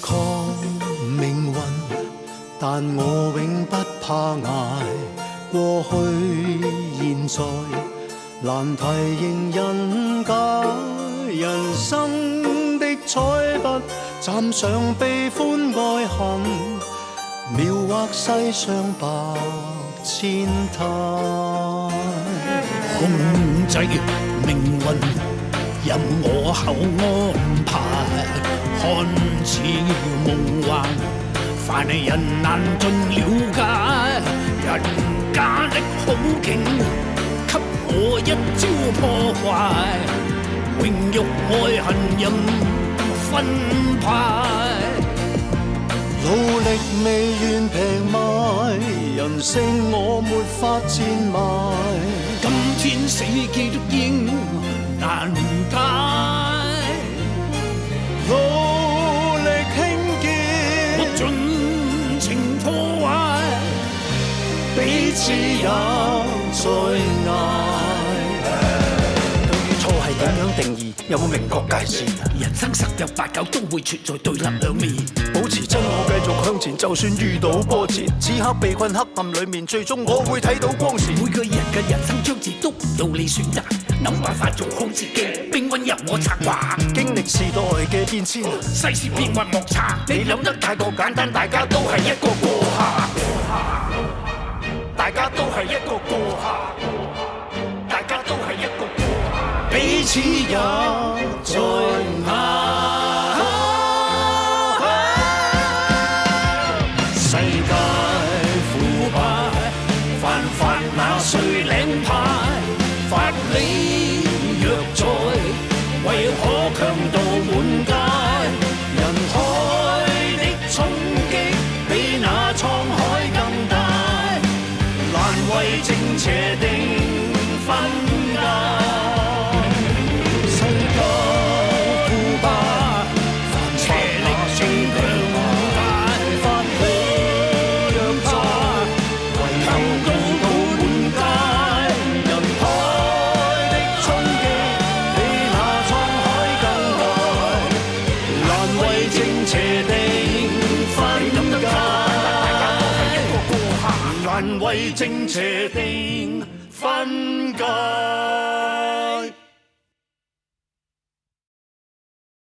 抗命運，但我永不怕捱。過去現在難題迎人解，人生的彩筆蘸上悲歡愛恨，描畫世上百千態。控制命運任我後安排，看似夢幻，凡人難盡了解。人家的好景，給我一朝破壞，榮辱愛恨任分派。努力未願平賣，人性我沒法賤賣。今天死記都應難解，努力興建，我盡情破壞，彼此也在捱。對與錯係點樣定義？有冇明確界線？人生十有八九都會存在對立兩面。保持真我繼續向前，就算遇到波折，此刻被困黑暗裡面，最終我會睇到光線。每個人嘅人生章節都由你選擇，諗辦法做好自己，命運由我策劃。經歷時代嘅變遷，世事變幻莫測，你諗得太過簡單，大家都係一個過客。大家都係一個過客，大家都係一個過客，彼此也在捱。世界腐敗，犯法那誰領牌？法理若在，為何強盜滿街？人海的衝擊比那滄海更大，難為正邪定分界。世界腐敗，犯法那誰強大？法理若在，為強盜滿街。人海的衝擊比那滄海更大，難為正邪定分界。難為正邪定分界。